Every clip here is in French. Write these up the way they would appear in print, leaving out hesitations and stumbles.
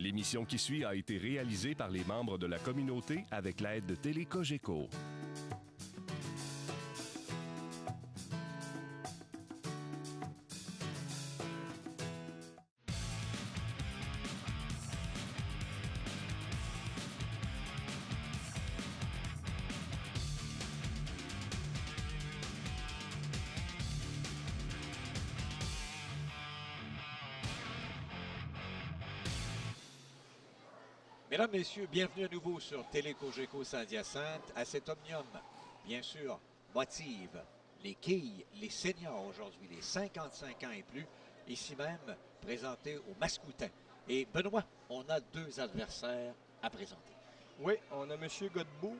L'émission qui suit a été réalisée par les membres de la communauté avec l'aide de Télé Cogeco. Mesdames, Messieurs, bienvenue à nouveau sur Télé Cogeco Saint-Hyacinthe à cet omnium, bien sûr, motive les quilles, les seniors aujourd'hui, les 55 ans et plus, ici même présentés au Mascoutin. Et Benoît, on a deux adversaires à présenter. Oui, on a M. Godbout,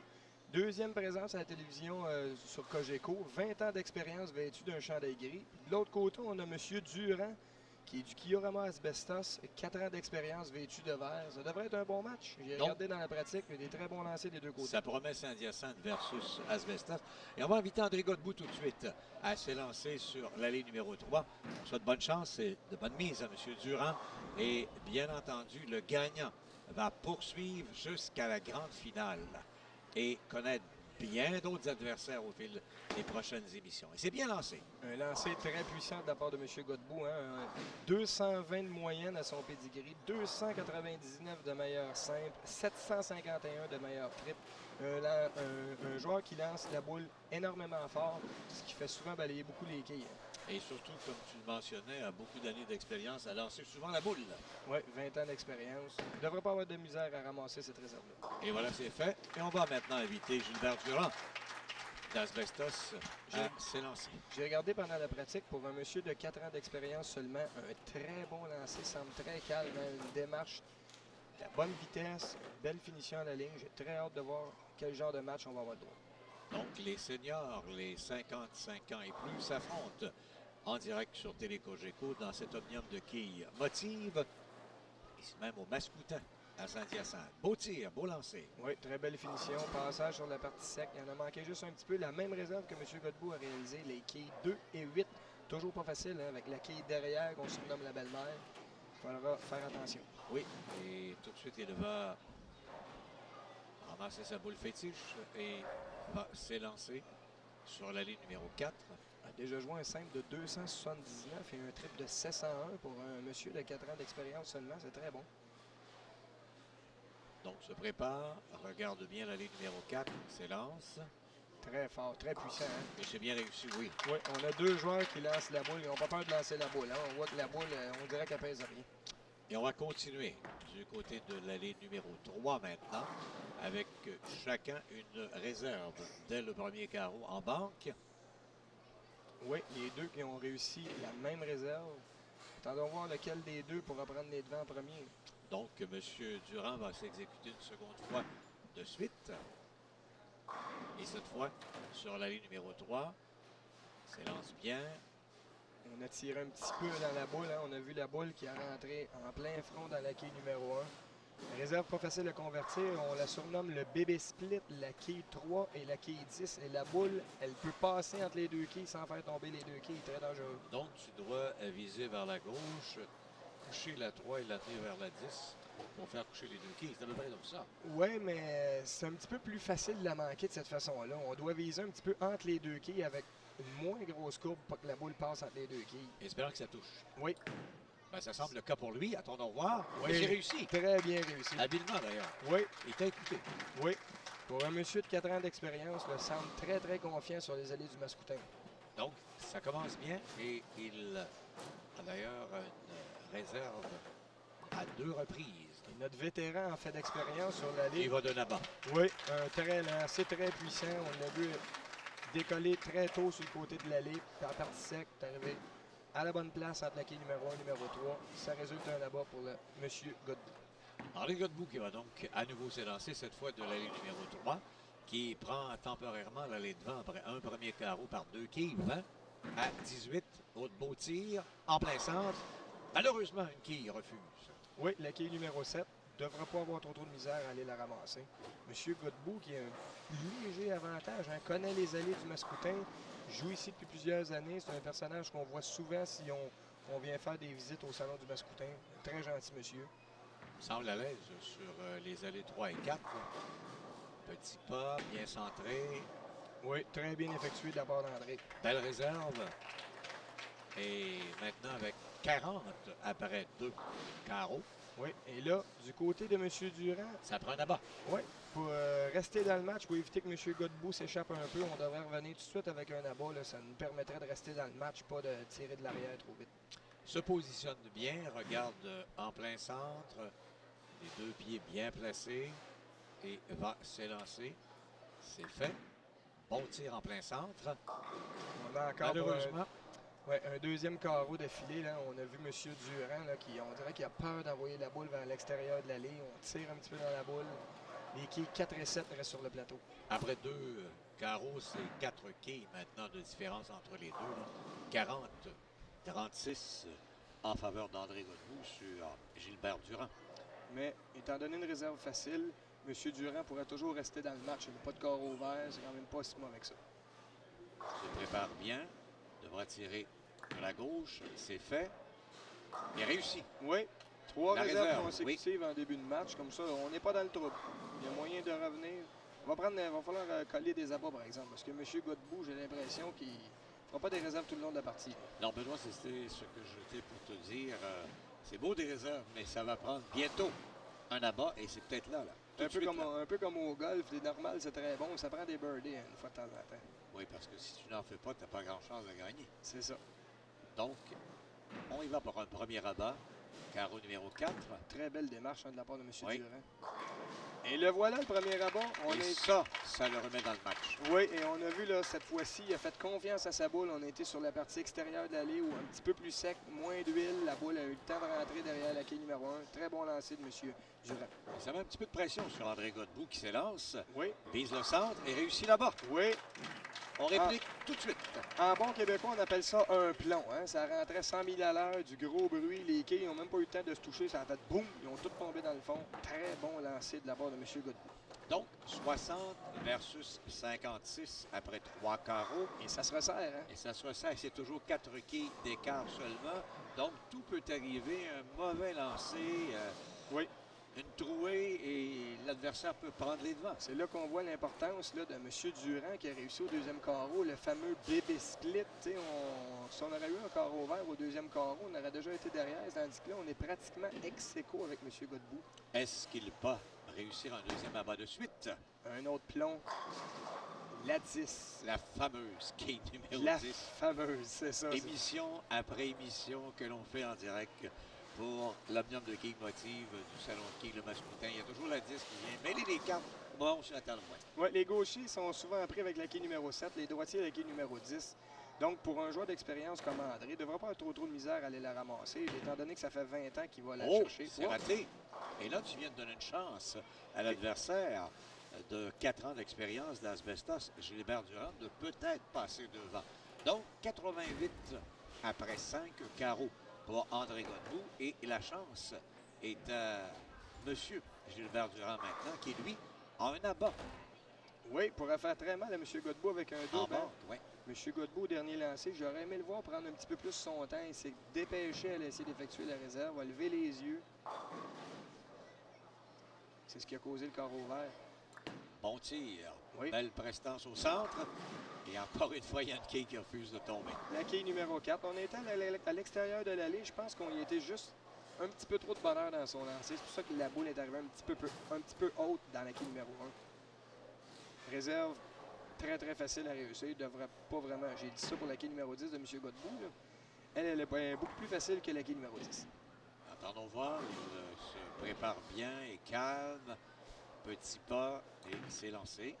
deuxième présence à la télévision sur Cogeco, 20 ans d'expérience vêtu d'un chandail gris. De l'autre côté, on a M. Durand, qui est du Kiorama Asbestos, 4 ans d'expérience vêtu de vert. Ça devrait être un bon match. J'ai regardé dans la pratique, mais des très bons lancers des deux côtés. Ça promet Saint-Hyacinthe versus Asbestos. Et on va inviter André Godbout tout de suite à s'élancer sur l'allée numéro 3. On souhaite bonne chance et de bonne mise à M. Durand. Et bien entendu, le gagnant va poursuivre jusqu'à la grande finale et connaître bien d'autres adversaires au fil des prochaines émissions. Et c'est bien lancé. Un lancer très puissant de la part de M. Godbout. 220 de moyenne à son pedigree, 299 de meilleur simple, 751 de meilleur triple. Un joueur qui lance la boule énormément fort, ce qui fait souvent balayer beaucoup les quilles. Et surtout, comme tu le mentionnais, a beaucoup d'années d'expérience à lancer souvent la boule. Oui, 20 ans d'expérience. Il ne devrait pas avoir de misère à ramasser cette réserve-là. Et voilà, c'est fait. Et on va maintenant inviter Gilbert Durand d'Asbestos à s'élancer. J'ai regardé pendant la pratique, pour un monsieur de 4 ans d'expérience seulement, un très bon lancer, semble très calme, une démarche, de la bonne vitesse, une belle finition à la ligne. J'ai très hâte de voir quel genre de match on va avoir droit. Donc, les seniors, les 55 ans et plus, s'affrontent en direct sur Télé Cogeco dans cet omnium de quilles. Motive, ici même au Mascoutin, à Saint-Hyacinthe. Beau tir, beau lancer. Oui, très belle finition. Passage sur la partie sec. Il en a manqué juste un petit peu. La même réserve que M. Godbout a réalisé, les quilles 2 et 8. Toujours pas facile, hein, avec la quille derrière qu'on surnomme la belle-mère. Il faudra faire attention. Oui, et tout de suite, il va ramasser sa boule fétiche et va s'élancer sur la ligne numéro 4. A déjà joué un simple de 279 et un triple de 701 pour un monsieur de 4 ans d'expérience seulement. C'est très bon. Donc, se prépare, regarde bien la ligne numéro 4, s'élance. Très fort, très puissant. Hein? Et c'est bien réussi, oui. Oui, on a deux joueurs qui lancent la boule. Ils n'ont pas peur de lancer la boule. Hein? On voit que la boule, on dirait qu'elle pèse rien. Et on va continuer du côté de l'allée numéro 3 maintenant, avec chacun une réserve dès le premier carreau en banque. Oui, les deux qui ont réussi la même réserve. Attendons voir lequel des deux pourra prendre les devants en premier. Donc, M. Durand va s'exécuter une seconde fois de suite. Et cette fois, sur la ligne numéro 3, s'élance bien. On a tiré un petit peu dans la boule. Hein. On a vu la boule qui a rentré en plein front dans la quille numéro 1. La réserve pas facile à convertir. On la surnomme le bébé split, la quille 3 et la quille 10. Et la boule, elle peut passer entre les deux quilles sans faire tomber les deux quilles. Très dangereux. Donc, tu dois viser vers la gauche, coucher la 3 et la tenir vers la 10 pour faire coucher les deux quilles. C'est à peu près comme ça. Oui, mais c'est un petit peu plus facile de la manquer de cette façon-là. On doit viser un petit peu entre les deux quilles avec une moins grosse courbe pour que la boule passe entre les deux quilles. Espérant que ça touche. Oui. Ben, ça semble le cas pour lui. Attendons voir. Oui, j'ai réussi. Très bien réussi. Habilement, d'ailleurs. Oui. Il t'a écouté. Oui. Pour un monsieur de 4 ans d'expérience, il semble très, très confiant sur les allées du Mascoutin. Donc, ça commence bien et il a d'ailleurs une réserve à 2 reprises. Et notre vétéran en fait d'expérience sur l'allée. Il va de là-bas. Oui, un très lancé très puissant. On l'a vu décoller très tôt sur le côté de l'allée. Par la partie sec, est arrivé à la bonne place entre la quille numéro 1 et numéro 3. Ça résulte un là-bas pour le monsieur Godbout. Henri Godbout qui va donc à nouveau s'élancer, cette fois de l'allée numéro 3, qui prend temporairement l'allée devant après un premier carreau par 2 quilles, 20 à 18. Autre beau tir, en plein centre. Malheureusement, une quille refuse. Oui, la quille numéro 7 ne devra pas avoir trop de misère à aller la ramasser. Monsieur Godbout, qui a un léger avantage, hein, connaît les allées du Mascoutin, joue ici depuis plusieurs années. C'est un personnage qu'on voit souvent si on vient faire des visites au salon du Mascoutin. Très gentil monsieur. semble à l'aise sur les allées 3 et 4. Petit pas, bien centré. Oui, très bien effectué de la part d'André. Belle réserve. Et maintenant avec 40 après 2 carreaux. Oui, et là, du côté de M. Durand, Ça prend un abat. oui, pour rester dans le match, pour éviter que M. Godbout s'échappe un peu, on devrait revenir tout de suite avec un abat. Là, ça nous permettrait de rester dans le match, pas de tirer de l'arrière trop vite. Se positionne bien, regarde en plein centre. Les 2 pieds bien placés. Et va s'élancer. C'est fait. Bon tir en plein centre. On a encore Malheureusement, un deuxième carreau d'affilée. Là. On a vu M. Durand, là, on dirait qu'il a peur d'envoyer la boule vers l'extérieur de l'allée. On tire un petit peu dans la boule. Les quilles 4 et 7 restent sur le plateau. après 2 carreaux, c'est 4 quilles maintenant de différence entre les deux. 40-36 en faveur d'André Godbout sur Gilbert Durand. Mais étant donné une réserve facile, M. Durand pourrait toujours rester dans le match. Il n'a pas de carreau vert, c'est quand même pas si mauvais que ça. Se prépare bien. Devra tirer à la gauche. C'est fait. Il réussit. Oui, 3 La réserves réserve, consécutives en début de match. Comme ça, on n'est pas dans le trouble. Il y a moyen de revenir. Va falloir coller des abats, par exemple. Parce que M. Godbout, j'ai l'impression qu'il ne fera pas des réserves tout le long de la partie. Alors, Benoît, c'était ce que j'étais pour te dire. C'est beau des réserves, mais ça va prendre bientôt un abat et c'est peut-être là. Un peu comme au golf, c'est normal, c'est très bon. Ça prend des birdies une fois de temps en temps. Oui, parce que si tu n'en fais pas, tu n'as pas grand chance de gagner. C'est ça. Donc, on y va pour un premier abat. Carreau numéro 4. Très belle démarche de la part de M. Oui. Durand. Et le voilà, le premier abat. Ça le remet dans le match. Oui, et on a vu là, cette fois-ci, il a fait confiance à sa boule. On a été sur la partie extérieure de l'allée où un petit peu plus sec, moins d'huile. La boule a eu le temps de rentrer derrière la quille numéro 1. Très bon lancer de M. Durand. Et ça met un petit peu de pression sur André Godbout qui s'élance. Oui. Vise le centre et réussit là-bas. Oui. On réplique tout de suite. En bon québécois, on appelle ça un plomb. Hein? Ça rentrait 100 000 à l'heure, du gros bruit. Les quilles n'ont même pas eu le temps de se toucher. Ça a fait boum. Ils ont tous tombé dans le fond. Très bon lancer de la part de M. Godbout. Donc, 60 versus 56 après 3 carreaux. Et ça se resserre. Hein? Et ça se resserre. C'est toujours 4 quilles d'écart seulement. Donc, tout peut arriver. Un mauvais lancer. Oui. Une trouée et l'adversaire peut prendre les devants. C'est là qu'on voit l'importance de M. Durand qui a réussi au deuxième carreau, le fameux bébé split. Si on aurait eu un carreau vert au deuxième carreau, on aurait déjà été derrière, tandis que là, on est pratiquement ex-aequo avec M. Godbout. Est-ce qu'il va réussir un deuxième abat de suite? Un autre plomb. La 10. La fameuse quille numéro La 10. fameuse, c'est ça. Émission après émission que l'on fait en direct pour l'omnium de quilles motive du salon de quilles le Mascoutin. Il y a toujours la 10 qui vient mêler les cartes au moment où on attend le moins. Oui, les gauchers sont souvent pris avec la quille numéro 7, les droitiers avec la quille numéro 10. Donc, pour un joueur d'expérience comme André, il ne devra pas avoir trop de misère à aller la ramasser, étant donné que ça fait 20 ans qu'il va la chercher. C'est raté. Et là, tu viens de donner une chance à l'adversaire de 4 ans d'expérience d'Asbestos, Gilbert Durand, de peut-être passer devant. Donc, 88 après 5 carreaux pour André Godbout. Et la chance est à M. Gilbert Durand maintenant, qui, lui, a un abat. Oui, pourrait faire très mal à M. Godbout avec un double. Oui. M. Godbout, dernier lancé, j'aurais aimé le voir prendre un petit peu plus son temps. Il s'est dépêché à essayer d'effectuer la réserve, à lever les yeux. C'est ce qui a causé le carreau vert. Bon tir. Oui. Belle prestance au centre. Et encore une fois, il y a une quille qui refuse de tomber. La quille numéro 4. On était à l'extérieur de l'allée. Je pense qu'on y était juste un petit peu trop de bonheur dans son lancer. C'est pour ça que la boule est arrivée un petit peu haute dans la quille numéro 1. Réserve très, très facile à réussir. Il ne devrait pas vraiment... J'ai dit ça pour la quille numéro 10 de M. Godbout. Là. Elle est beaucoup plus facile que la quille numéro 10. Attendons voir. Il se prépare bien et calme. Petit pas et il s'est lancé.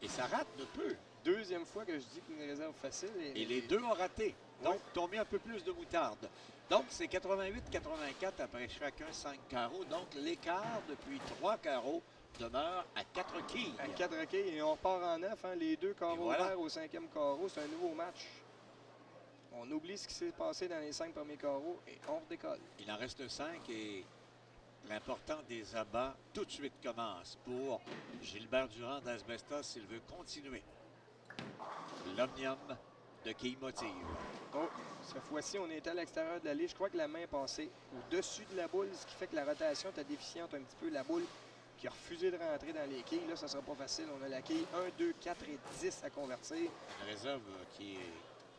Et ça rate de peu. Deuxième fois que je dis qu'une réserve facile. Et les deux ont raté. Donc, tombé un peu plus de moutarde. Donc, c'est 88-84 après chacun 5 carreaux. Donc, l'écart depuis 3 carreaux demeure à 4 quilles. À 4 quilles. Et on repart en 9. Hein, les deux carreaux verts au 5e carreau. C'est un nouveau match. On oublie ce qui s'est passé dans les 5 premiers carreaux et on redécolle. Il en reste 5 et l'important des abats tout de suite commence pour Gilbert Durand d'Asbestos s'il veut continuer. L'omnium de quilles motive. Oh, cette fois-ci, on est à l'extérieur de l'allée. Je crois que la main est passée au-dessus de la boule, ce qui fait que la rotation est déficiente un petit peu. La boule qui a refusé de rentrer dans les quilles. Là, ça ne sera pas facile. On a la quille 1, 2, 4 et 10 à convertir. Une réserve qui est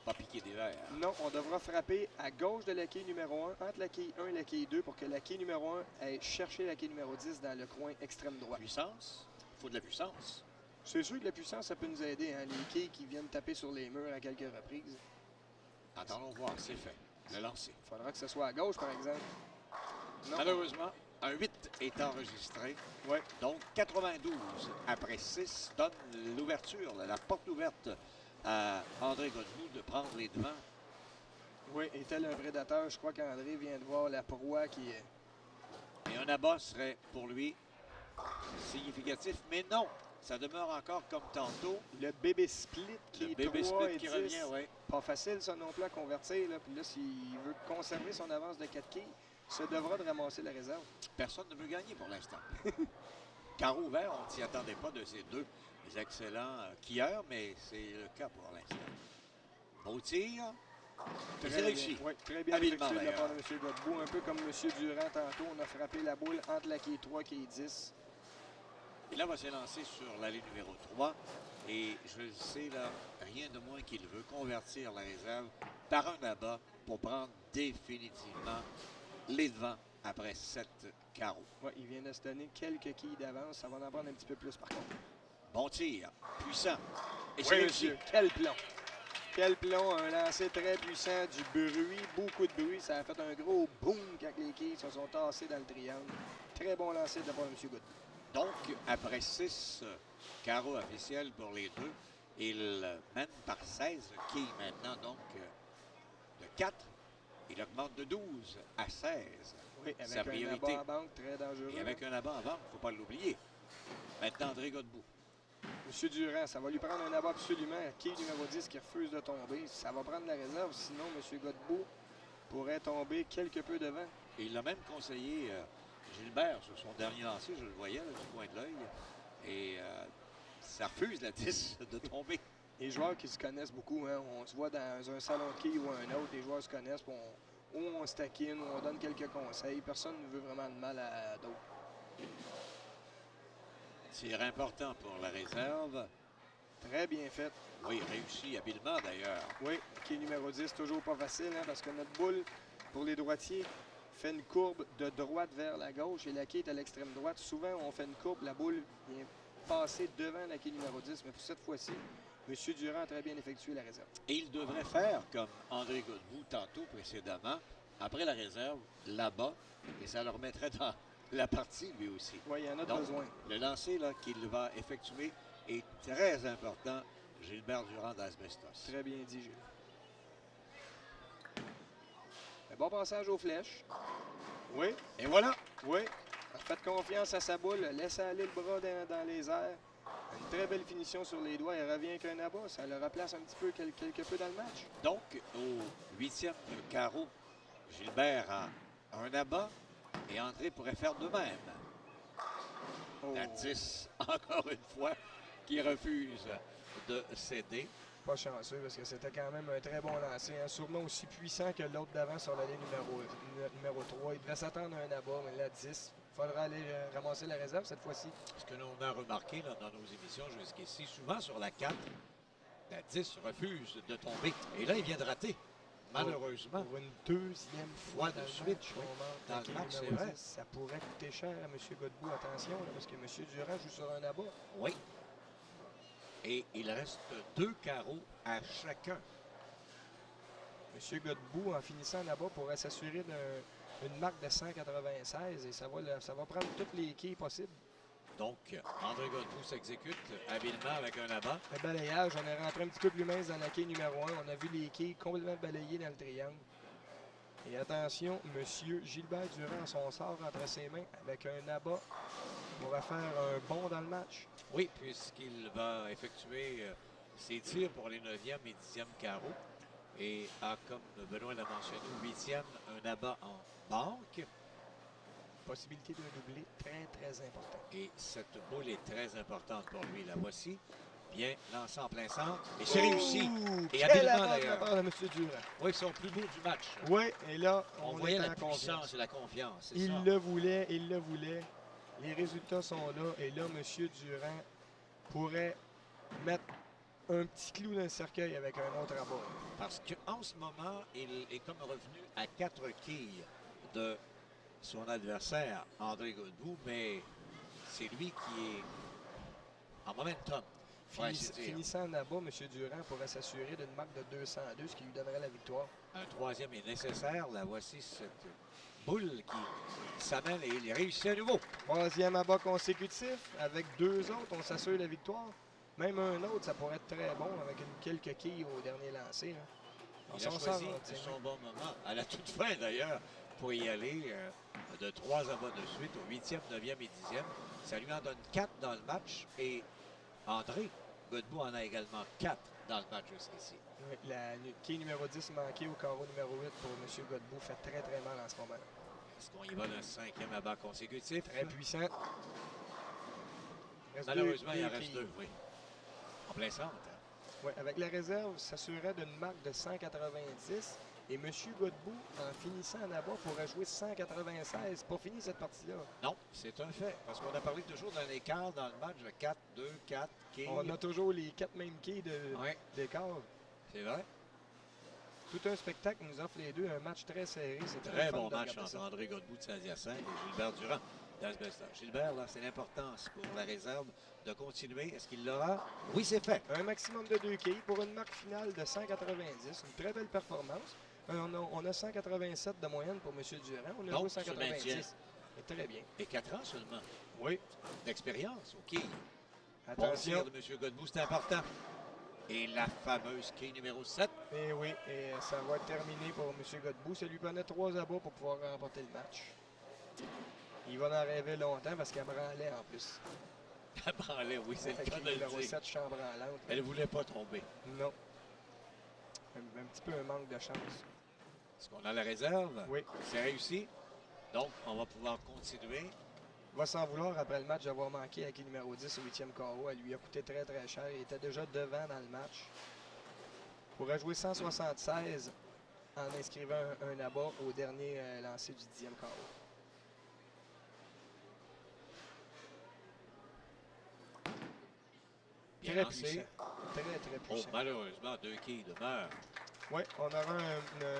pas piquée des verres. Non, on devra frapper à gauche de la quille numéro 1, entre la quille 1 et la quille 2, pour que la quille numéro 1 aille chercher la quille numéro 10 dans le coin extrême droit. Puissance. Il faut de la puissance. C'est sûr que la puissance, ça peut nous aider. Hein? Les quilles qui viennent taper sur les murs à quelques reprises. Attendons voir, c'est fait. Le lancer. Il faudra que ce soit à gauche, par exemple. Non. Malheureusement, un 8 est enregistré. Ouais. Donc, 92 après 6 donne l'ouverture, la porte ouverte à André Godbout de prendre les devants. Oui, et tel un prédateur, je crois qu'André vient de voir la proie qui est... Et un abat serait pour lui significatif, mais non, ça demeure encore comme tantôt. Le bébé split qui Le est bébé 3 split et qui 10. revient, oui. Pas facile, ça non plus, à convertir. Là. Puis là, s'il veut conserver son avance de 4 quilles, se devra de ramasser la réserve. Personne ne veut gagner pour l'instant. Carreau vert, on ne s'y attendait pas de ces deux excellents quilleurs, mais c'est le cas pour l'instant. Beau tir. C'est réussi. Oui, très bien Habilement, effectué de la part de d'ailleurs. M. Godbout. Un peu comme M. Durand tantôt. On a frappé la boule entre la quille 3 et quille 10. Et là, va s'élancer sur l'allée numéro 3. Et je le sais, là, rien de moins qu'il veut convertir la réserve par un abat pour prendre définitivement les devants après 7 carreaux. Oui, il vient de se donner quelques quilles d'avance. Ça va en prendre un petit peu plus, par contre. Bon tir, puissant. Et c'est Oui, réussi. monsieur. Quel plomb. Quel plomb. Un lancer très puissant, du bruit, beaucoup de bruit. Ça a fait un gros boom quand les quilles se sont tassées dans le triangle. Très bon lancer de la part de M. Godbout. Donc, après 6 carreaux officiels pour les deux, il mène par 16 quilles maintenant, donc de 4. Il augmente de 12 à 16. Oui, Sa avec un priorité. abat en banque très dangereux. Et avec un abat en vente, il ne faut pas l'oublier. Maintenant, André Godbout. M. Durand, ça va lui prendre un abat absolument. Quille numéro 10 qui refuse de tomber. Ça va prendre la réserve, sinon M. Godbout pourrait tomber quelque peu devant. Et il a même conseillé Gilbert sur son dernier lancer, je le voyais là, du coin de l'œil. Et ça refuse la 10 de tomber. Les joueurs qui se connaissent beaucoup, hein, on se voit dans un salon de quilles ou un autre, les joueurs se connaissent, puis ou on se taquine, ou on donne quelques conseils. Personne ne veut vraiment de mal à d'autres. Tir important pour la réserve. Très bien fait. Oui, réussi habilement d'ailleurs. Oui, quille numéro 10, toujours pas facile, hein, parce que notre boule, pour les droitiers, fait une courbe de droite vers la gauche et la quille est à l'extrême droite. Souvent, on fait une courbe, la boule vient passer devant la quille numéro 10, mais pour cette fois-ci, M. Durand a très bien effectué la réserve. Et il devrait faire comme André Godbout tantôt précédemment, après la réserve, là-bas, et ça le remettrait dans la partie lui aussi. Oui, il y en a Donc, besoin. le lancer qu'il va effectuer est très important. Gilbert Durand d'Asbestos. Très bien dit, Gilles. Un bon passage aux flèches. Oui, Et voilà. oui. Faites confiance à sa boule. Laissez aller le bras dans les airs. Une très belle finition sur les doigts. Il revient avec un abat. Ça le replace un petit peu, quelque peu dans le match. Donc, au 8e carreau, Gilbert a un abat et André pourrait faire de même. Oh, La 10, encore une fois, qui refuse de céder. pas chanceux parce que c'était quand même un très bon lancer. Hein. Sûrement aussi puissant que l'autre d'avant sur la ligne numéro 3. Il devait s'attendre à un abat, mais la 10. Il faudra aller ramasser la réserve cette fois-ci. Ce que l'on a remarqué là, dans nos émissions jusqu'ici, souvent sur la 4, la 10 refuse de tomber. Et là, il vient de rater. Malheureusement. Pour une deuxième fois de dans suite, le match, oui. on manque Dans la le quille match, c'est numéro vrai. 10. Ça pourrait coûter cher à M. Godbout. Attention, là, parce que M. Durand joue sur un abat. Oui. Et il reste 2 carreaux à chacun. M. Godbout, en finissant en abat, pourrait s'assurer d'une marque de 196 et ça va prendre toutes les quilles possibles. Donc, André Godbout s'exécute habilement avec un abat. Le balayage, on est rentré un petit peu plus mince dans la quille numéro 1. On a vu les quilles complètement balayées dans le triangle. Et attention, M. Gilbert Durand, son sort entre ses mains avec un abat pourra faire un bond dans le match. Oui, puisqu'il va effectuer ses tirs pour les 9e et 10e carreaux. Et a, comme Benoît l'a mentionné, au 8e, un abat en banque. Possibilité d'un doublé très, très important. Et cette boule est très importante pour lui. La voici. Bien lancé en plein centre. Et c'est réussi. Et Quelle habilement avance de la d'ailleurs. part de M. Durand. Oui, ils sont plus beaux du match. Oui, et là, On on voyait est la en puissance confiance. et la confiance. C'est ça. Il le voulait, il le voulait. Les résultats sont là. Et là, M. Durand pourrait mettre un petit clou dans le cercueil avec un autre abat. Parce qu'en ce moment, il est comme revenu à 4 quilles de son adversaire, André Godbout, mais c'est lui qui est en momentum. pour ainsi dire. Finissant en abat, M. Durand pourrait s'assurer d'une marque de 202, ce qui lui donnerait la victoire. Un troisième est nécessaire. La voici cette boule qui s'amène et il réussit à nouveau. Troisième abat consécutif. Avec 2 autres, on s'assure la victoire. Même un autre, ça pourrait être très bon avec quelques quilles au dernier lancer. Là. Il a choisi son bon moment, à la toute fin d'ailleurs, pour y aller de 3 abats de suite au 8e, 9e et 10e. Ça lui en donne 4 dans le match et André Godbout en a également 4 dans le match jusqu'ici. Oui, la quille numéro 10 manquée au carreau numéro 8 pour M. Godbout fait très très mal en ce moment. Est-ce qu'on y va d'un 5e abat consécutif? Très puissant. Malheureusement, il en reste 2, oui. En plein centre. Oui, avec la réserve, s'assurerait d'une marque de 190. Et M. Godbout, en finissant en abat, pourrait jouer 196 pour finir cette partie-là. Non, c'est un fait. Parce qu'on a parlé toujours d'un écart dans le match de 4, 2, 4 quilles. On a toujours les 4 mêmes quilles d'écart. C'est vrai. Tout un spectacle nous offre les deux. Un match très serré. C'est Très bon match entre André Godbout de Saint-Hyacinthe et Gilbert Durand d'Asbestas. Gilbert, là, c'est l'importance pour la réserve de continuer. Est-ce qu'il l'aura? Oui, c'est fait. Un maximum de 2 quilles pour une marque finale de 190. Une très belle performance. On a 187 de moyenne pour M. Durand. On a joué 190. Très bien. Et 4 ans seulement. Oui. D'expérience, OK. Attention. Bon tir de M. Godbout, c'est important. Et la fameuse quille numéro 7. Et oui, et ça va être terminé pour M. Godbout. Ça lui prenait 3 abats pour pouvoir remporter le match. Il va en rêver longtemps parce qu'elle branlait en plus. Elle branlait, oui, c'est le cas de le numéro dire. 7 chambranlante. Elle ne voulait pas tomber. Non. Un petit peu un manque de chance. Est-ce qu'on a la réserve? Oui. C'est réussi. Donc, on va pouvoir continuer. Il va s'en vouloir après le match d'avoir manqué à qui numéro 10 au 8e carreau. Elle lui a coûté très très cher. Il était déjà devant dans le match. Il pourrait jouer 176 en inscrivant un abat au dernier lancer du 10e carreau. Bien Très lancé. puissant. Très très Oh, puissant. malheureusement, 2 quilles demeurent. Oui, on aura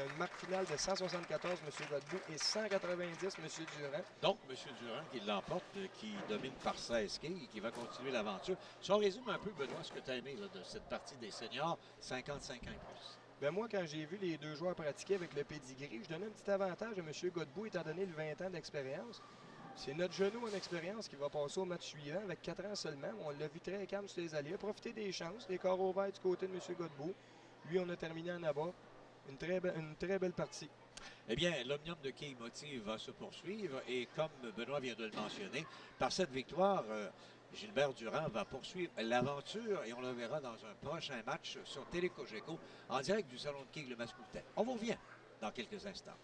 une marque finale de 174 M. Godbout et 190 M. Durand. Donc, M. Durand qui l'emporte, qui domine par 16 quilles et qui va continuer l'aventure. Si on résume un peu, Benoît, ce que tu as aimé là, de cette partie des seniors, 55 ans et plus. Ben moi, quand j'ai vu les deux joueurs pratiquer avec le pedigree, je donnais un petit avantage à M. Godbout étant donné le 20 ans d'expérience. C'est notre genou en expérience qui va passer au match suivant avec 4 ans seulement. On l'a vu très calme sur les allées. Profiter des chances. Les carreaux verts du côté de M. Godbout. Lui, on a terminé en abat. Une très belle partie. Eh bien, l'omnium de quilles motive va se poursuivre et comme Benoît vient de le mentionner, par cette victoire, Gilbert Durand va poursuivre l'aventure et on le verra dans un prochain match sur Télé Cogeco en direct du Salon de quilles Le Mascoutin. On vous revient dans quelques instants.